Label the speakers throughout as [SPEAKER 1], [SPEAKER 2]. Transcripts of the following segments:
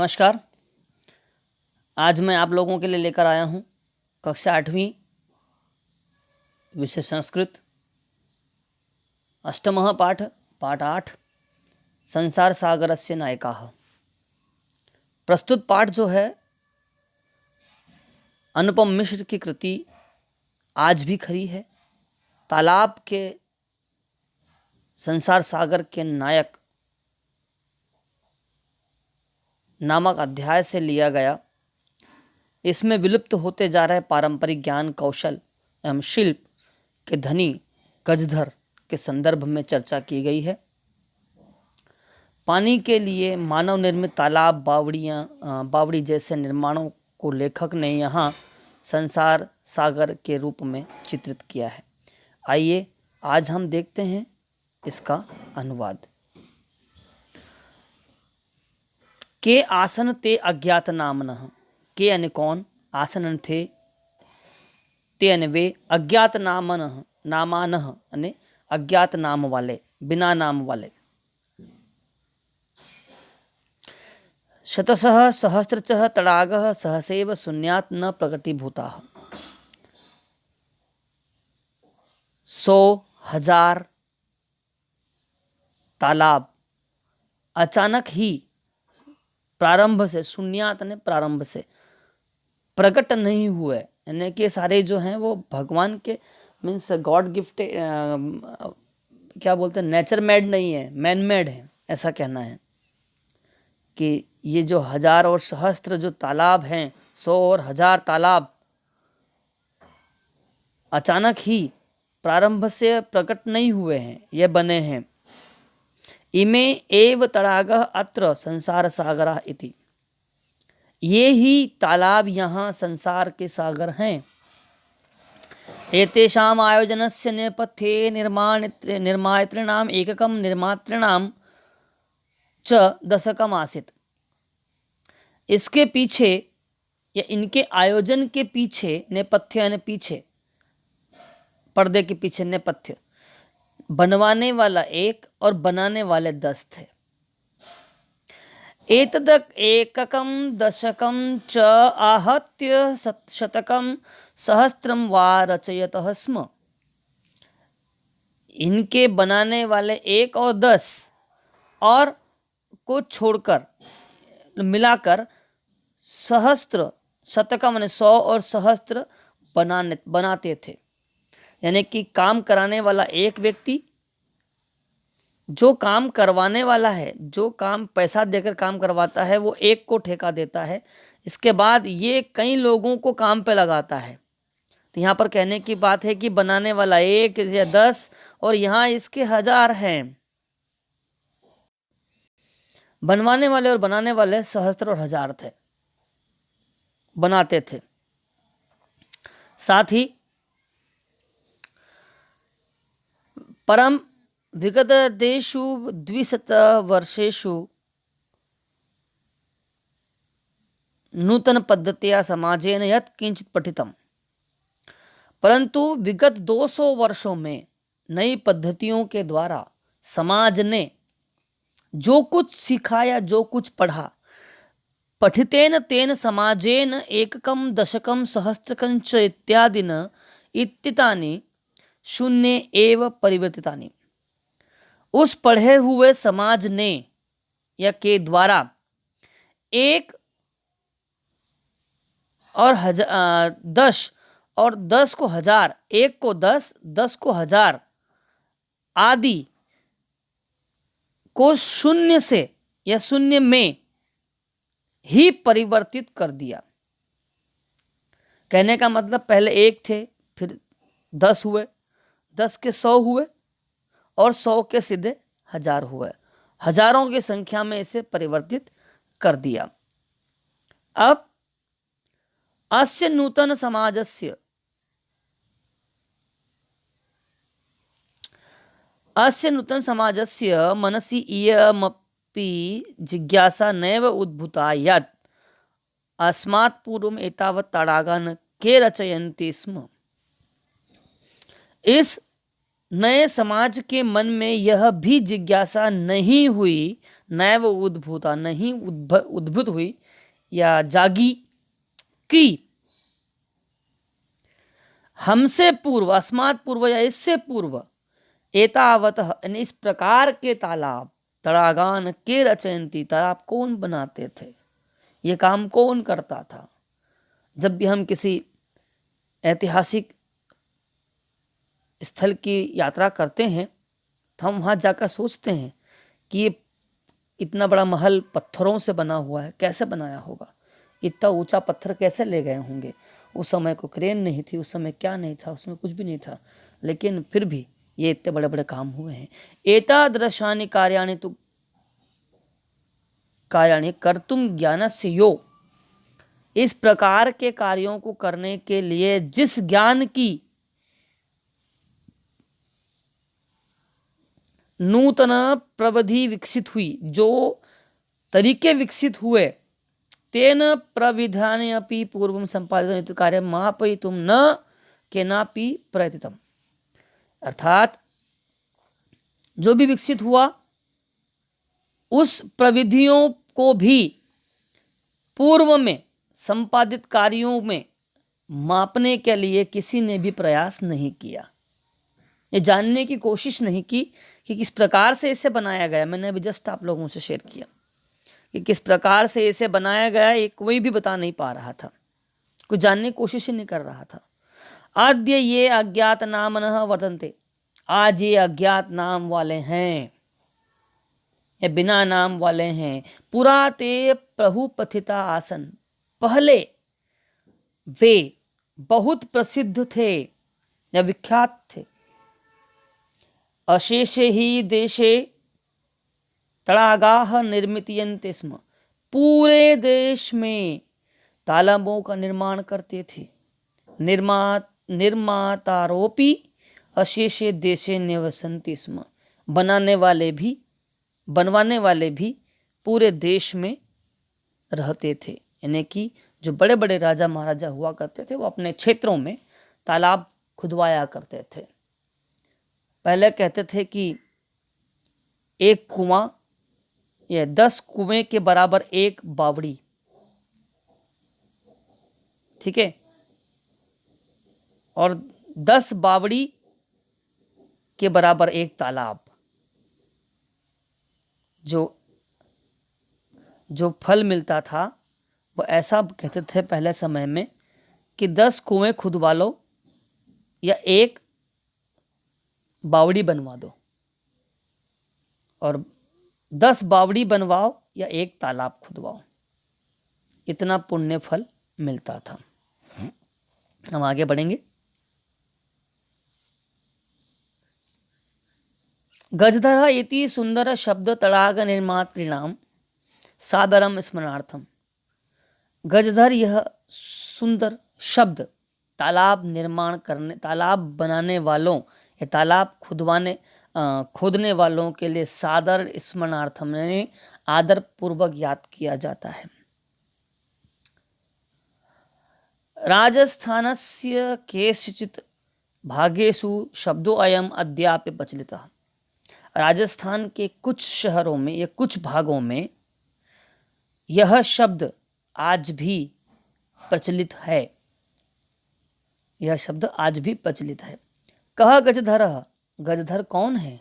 [SPEAKER 1] नमस्कार। आज मैं आप लोगों के लिए लेकर आया हूँ कक्षा 8वीं विषय संस्कृत अष्टमः पाठ 8 संसार सागरस्य नायकाः। प्रस्तुत पाठ जो है अनुपम मिश्र की कृति आज भी खरी है। तालाब के संसार सागर के नायक नामक अध्याय से लिया गया। इसमें विलुप्त होते जा रहे पारंपरिक ज्ञान कौशल एवं शिल्प के धनी गजधर के संदर्भ में चर्चा की गई है। पानी के लिए मानव निर्मित तालाब बावड़ी जैसे निर्माणों को लेखक ने यहाँ संसार सागर के रूप में चित्रित किया है। आइए आज हम देखते हैं इसका अनुवाद। के आसन ते अज्ञात नामनः, के यानी कौन, आसन थे, ते यानी वे, अज्ञात नामानः यानी अज्ञात नाम वाले, बिना नाम वाले। शतशः सहस्रचः तडागः सहसैव शून्यात् न प्रकटीभूताः। 100,000 तालाब अचानक ही प्रारंभ से, शून्यात ने प्रारंभ से, प्रकट नहीं हुए, यानी कि सारे जो हैं वो भगवान के मीन्स गॉड गिफ्ट, क्या बोलते हैं, नेचर मेड नहीं है, मैन मेड है, ऐसा कहना है कि ये जो 1000 और सहस्त्र जो तालाब हैं, 100 और 1000 तालाब अचानक ही प्रारंभ से प्रकट नहीं हुए हैं, ये बने हैं। इमे एव तडागः अत्र संसार सागरः इति, ये ही तालाब यहाँ संसार के सागर हैं। एतेषाम् आयोजनस्य नेपथ्ये निर्मातॄणाम् एककं निर्मातॄणां च दशकम् आसीत्। इसके पीछे या इनके आयोजन के पीछे, नेपथ्य यानी पीछे, पर्दे के पीछे नेपथ्य, बनवाने वाला एक और बनाने वाले 10 थे। एतदक एककं दशकं च आहत्य शतकं सहस्त्रम वा रचयतः स्म। इनके बनाने वाले 1 और 10 और को छोड़कर मिलाकर सहस्त्र, शतकम माने 100 और सहस्त्र बनाते थे। यानी कि काम कराने वाला एक व्यक्ति, जो काम करवाने वाला है, जो काम पैसा देकर काम करवाता है, वो एक को ठेका देता है। इसके बाद ये कई लोगों को काम पे लगाता है। तो यहाँ पर कहने की बात है कि बनाने वाला 1 या 10 और यहाँ इसके 1000 हैं। बनवाने वाले और बनाने वाले सहस्त्र और 1000 थे, बनाते थे। साथ ही परम विगतेषु 200 वर्षेषु नूतन पद्धतिया समाजेन यत् किंचित पठितम, परंतु विगत 200 वर्षों में नई पद्धतियों के द्वारा समाज ने जो कुछ सिखाया, जो कुछ पढ़ा, पठितेन तेन समाजेन एककम दशकम सहस्त्रकं च इत्यादिन इत्थितानि शून्य एव परिवर्तितानि। उस पढ़े हुए समाज ने या के द्वारा 1 और 10 और 10 को 1000, 1 को 10, 10 को 1000 आदि को शून्य से या शून्य में ही परिवर्तित कर दिया। कहने का मतलब पहले 1 थे, फिर 10 हुए, 10 के 100 हुए और 100 के सीधे 1000 हुए। हजारों की संख्या में इसे परिवर्तित कर दिया। अब अस्य नूतन समाजस्य मनसि इयमपि जिज्ञासा नैव उद्भूता यत् अस्मात् पूर्वम् एतावत् तडागान् के रचयन्ति स्म। इस नए समाज के मन में यह भी जिज्ञासा नहीं नैव उद्भूता, नहीं उद्भूत हुई या जागी, की, हमसे पूर्व, अस्मात् पूर्व या इससे पूर्व, एतावतः, इस प्रकार के तालाब, तड़ागान के रचयंती, तालाब कौन बनाते थे, ये काम कौन करता था। जब भी हम किसी ऐतिहासिक स्थल की यात्रा करते हैं तो हम वहाँ जाकर सोचते हैं कि ये इतना बड़ा महल पत्थरों से बना हुआ है, कैसे बनाया होगा, इतना ऊंचा पत्थर कैसे ले गए होंगे। उस समय को क्रेन नहीं थी, उस समय क्या नहीं था, उसमें कुछ भी नहीं था, लेकिन फिर भी ये इतने बड़े बड़े काम हुए हैं। एतादृशानि कार्याणि तु कार्याणि कर्तुम ज्ञानस्य यो, इस प्रकार के कार्यों को करने के लिए जिस ज्ञान की नूतन प्रविधि विकसित हुई, जो तरीके विकसित हुए, तेन प्रविधाने अपि पूर्वं संपादितं कार्यं मापयितुं न केनापि प्रयतितम्। अर्थात जो भी विकसित हुआ उस प्रविधियों को भी पूर्व में संपादित कार्यों में मापने के लिए किसी ने भी प्रयास नहीं किया, ये जानने की कोशिश नहीं की कि किस प्रकार से इसे बनाया गया। मैंने अभी जस्ट आप लोगों से शेयर किया कि किस प्रकार से इसे बनाया गया, ये कोई भी बता नहीं पा रहा था, कोई जानने की कोशिश ही नहीं कर रहा था। आद्य ये अज्ञात नामनः वर्तन्ते, आज ये अज्ञात नाम वाले हैं, ये बिना नाम वाले हैं। पुरा ते प्रहुपथिता आसन, पहले वे बहुत प्रसिद्ध थे या विख्यात थे। अशेषे ही देशे तड़ागाह निर्मितयन्ते स्म, पूरे देश में तालाबों का निर्माण करते थे। निर्मातारोपि अशेषे देशे निवसन्ति स्म, बनवाने वाले भी पूरे देश में रहते थे। यानी कि जो बड़े बड़े राजा महाराजा हुआ करते थे वो अपने क्षेत्रों में तालाब खुदवाया करते थे। पहले कहते थे कि एक कुआं या 10 कुएं के बराबर एक बावड़ी, ठीक है, और 10 बावड़ी के बराबर एक तालाब। जो फल मिलता था वो ऐसा कहते थे पहले समय में कि 10 कुएं खुदवा लो या एक बावड़ी बनवा दो, और 10 बावड़ी बनवाओ या एक तालाब खुदवाओ, इतना पुण्य फल मिलता था। हम आगे बढ़ेंगे। गजधर इति सुंदर शब्द तड़ाग निर्मातृणाम सादरम स्मरणार्थम। गजधर यह सुंदर शब्द तालाब निर्माण करने, तालाब बनाने वालों या तालाब खोदने वालों के लिए सादर स्मरणार्थम यानी आदर पूर्वक याद किया जाता है। राजस्थानस्य केषुचित् भागेषु शब्दो अयम अद्यापि प्रचलितः। राजस्थान के कुछ शहरों में या कुछ भागों में यह शब्द आज भी प्रचलित है, यह शब्द आज भी प्रचलित है। कह गजधर, गजधर कौन है?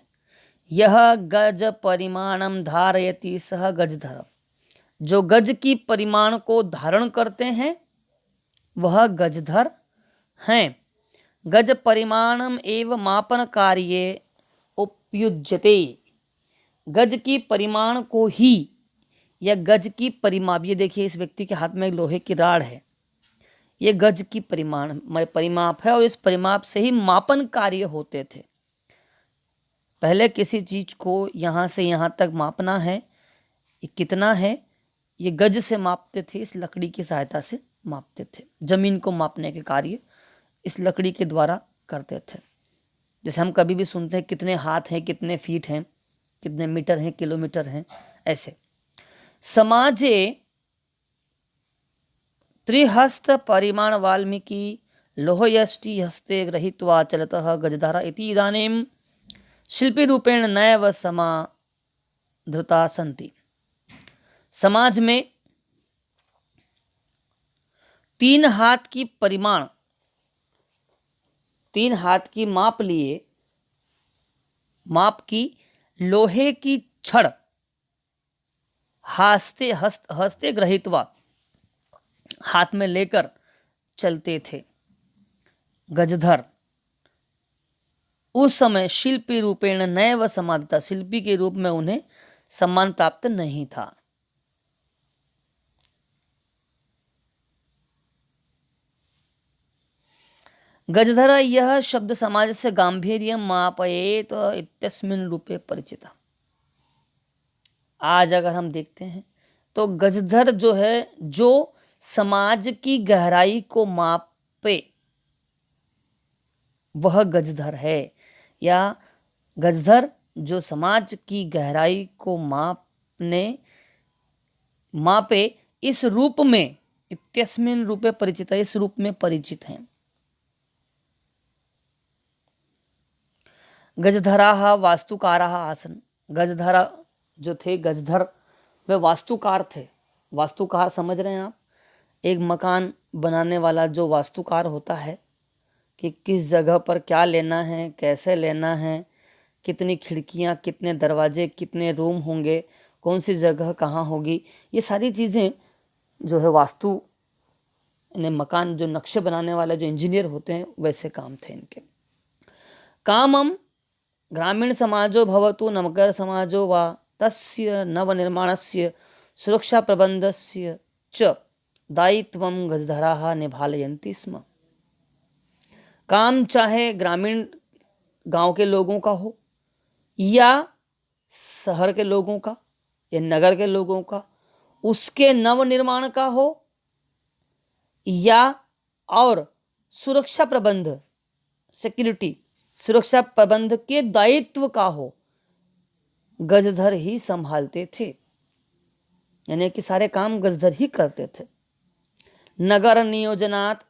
[SPEAKER 1] यह गज परिमाणम धारयति सह गजधर, जो गज की परिमाण को धारण करते हैं वह गजधर हैं। गज परिमाणम एव मापन कार्ये उपयुज्यते, गज की परिमाण को ही या गज की परिमाप, ये देखिए इस व्यक्ति के हाथ में एक लोहे की राड है, ये गज की परिमाप है और इस परिमाप से ही मापन कार्य होते थे। पहले किसी चीज को यहाँ से यहाँ तक मापना है, ये कितना है, ये गज से मापते थे, इस लकड़ी की सहायता से मापते थे। जमीन को मापने के कार्य इस लकड़ी के द्वारा करते थे। जैसे हम कभी भी सुनते हैं कितने हाथ हैं, कितने फीट हैं, कितने मीटर हैं, किलोमीटर हैं, ऐसे। समाजे त्रिहस्त परिमाण वाल्मीकि लोहयष्टि हस्ते गृहीत्वा चलतः गजधर इति इदानीं शिल्पी रूपेण नैव समाधृता सन्ति। समाज में 3 हाथ की परिमाण, 3 हाथ की माप लिए, माप की लोहे की छड़ हस्ते ग्रहीत्वा हाथ में लेकर चलते थे। गजधर उस समय शिल्पी रूपेण नैव समाधिता, शिल्पी के रूप में उन्हें सम्मान प्राप्त नहीं था। गजधर यह शब्द समाज से गांभीर्य मापयेत इत्यस्मिन् रूपे परिचिता। आज अगर हम देखते हैं तो गजधर जो है, जो समाज की गहराई को मापे, वह गजधर है। या गजधर जो समाज की गहराई को मापे इस रूप में, इत्यस्मिन् रूपे परिचित, इस रूप में परिचित हैं। गजधराः वास्तुकाराः आसन, गजधर जो थे, गजधर वे वास्तुकार थे। वास्तुकार समझ रहे हैं आप? एक मकान बनाने वाला जो वास्तुकार होता है कि किस जगह पर क्या लेना है, कैसे लेना है, कितनी खिड़कियां, कितने दरवाजे, कितने रूम होंगे, कौन सी जगह कहाँ होगी, ये सारी चीज़ें जो है वास्तु ने मकान जो नक्शे बनाने वाले जो इंजीनियर होते हैं वैसे काम थे इनके। कामम ग्रामीण समाजो भवतु नगर समाजो वा तस्य नवनिर्माणस्य सुरक्षा प्रबंधस्य च दायित्वं गजधराः निभालयन्ति स्म। काम चाहे ग्रामीण गांव के लोगों का हो या शहर के लोगों का या नगर के लोगों का, उसके नवनिर्माण का हो या और सुरक्षा प्रबंध, सिक्योरिटी, सुरक्षा प्रबंध के दायित्व का हो, गजधर ही संभालते थे। यानी कि सारे काम गजधर ही करते थे। नगर नियोजनात्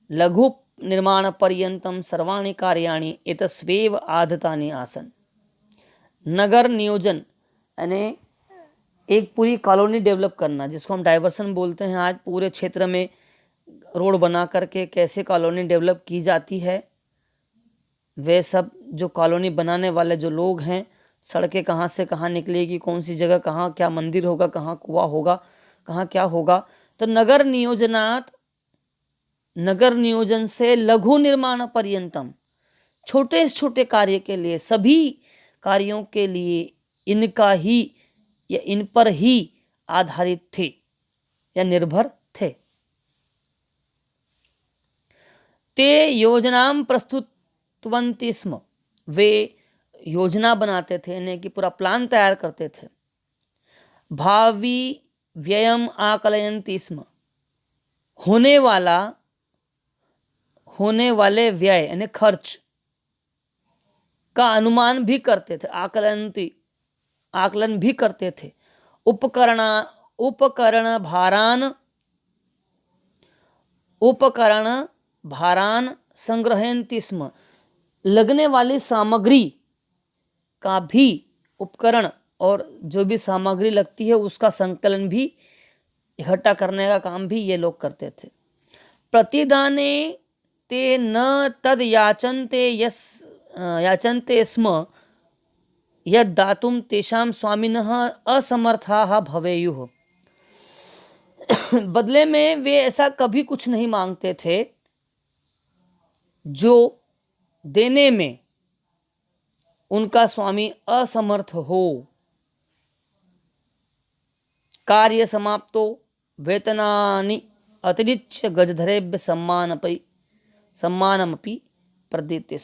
[SPEAKER 1] लघु निर्माण पर्यंतम सर्वाणि कार्याणि एतस्वेव आधतानि आसन। नगर नियोजन यानी एक पूरी कॉलोनी डेवलप करना, जिसको हम डाइवर्सन बोलते हैं। आज पूरे क्षेत्र में रोड बना करके कैसे कॉलोनी डेवलप की जाती है, वे सब जो कॉलोनी बनाने वाले जो लोग हैं, सड़कें कहाँ से कहाँ निकलेगी, कौन सी जगह कहाँ क्या मंदिर होगा, कहाँ कुआं होगा, कहाँ क्या होगा। तो नगर नियोजनात्, नगर नियोजन से लघु निर्माण पर्यंतम, छोटे से छोटे कार्य के लिए, सभी कार्यों के लिए इनका ही या इन पर ही आधारित थे या निर्भर थे। ते योजनाम प्रस्तुतवन्ति स्म, वे योजना बनाते थे, यानी कि पूरा प्लान तैयार करते थे। भावी व्ययम आकलयन्ति स्म, होने वाले व्यय यानी खर्च का अनुमान भी करते थे। आकलन भी करते थे। उपकरण भारान संग्रहन्ति स्म, लगने वाली सामग्री का भी, उपकरण और जो भी सामग्री लगती है उसका संकलन भी, इकट्ठा करने का काम भी ये लोग करते थे। प्रतिदाने ते न तद याचन्ते स्म यद दातुम तेषां स्वामिनः असमर्थाः भवेयुः। बदले में वे ऐसा कभी कुछ नहीं मांगते थे जो देने में उनका स्वामी असमर्थ हो। कार्य समाप्तो वेतनानि अतिरिच्य गजधरेभ्य सम्मानमपि प्रदीयते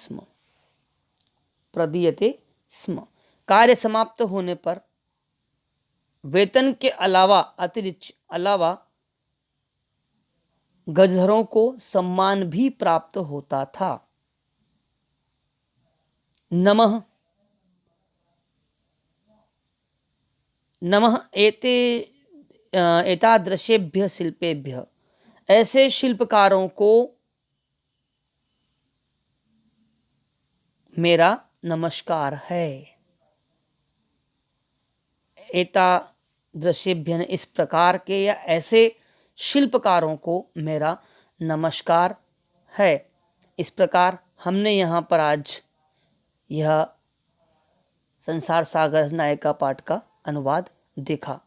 [SPEAKER 1] स्म। कार्य समाप्त होने पर वेतन के अलावा, अतिरिक्त अलावा, गजधरों को सम्मान भी प्राप्त होता था। नमः एतादृशेभ्य शिल्पेभ्य, ऐसे शिल्पकारों को मेरा नमस्कार है। एता दृश्यभ्यन, इस प्रकार के या ऐसे शिल्पकारों को मेरा नमस्कार है। इस प्रकार हमने यहाँ पर आज यह संसार सागर नायिका पाठ का अनुवाद देखा।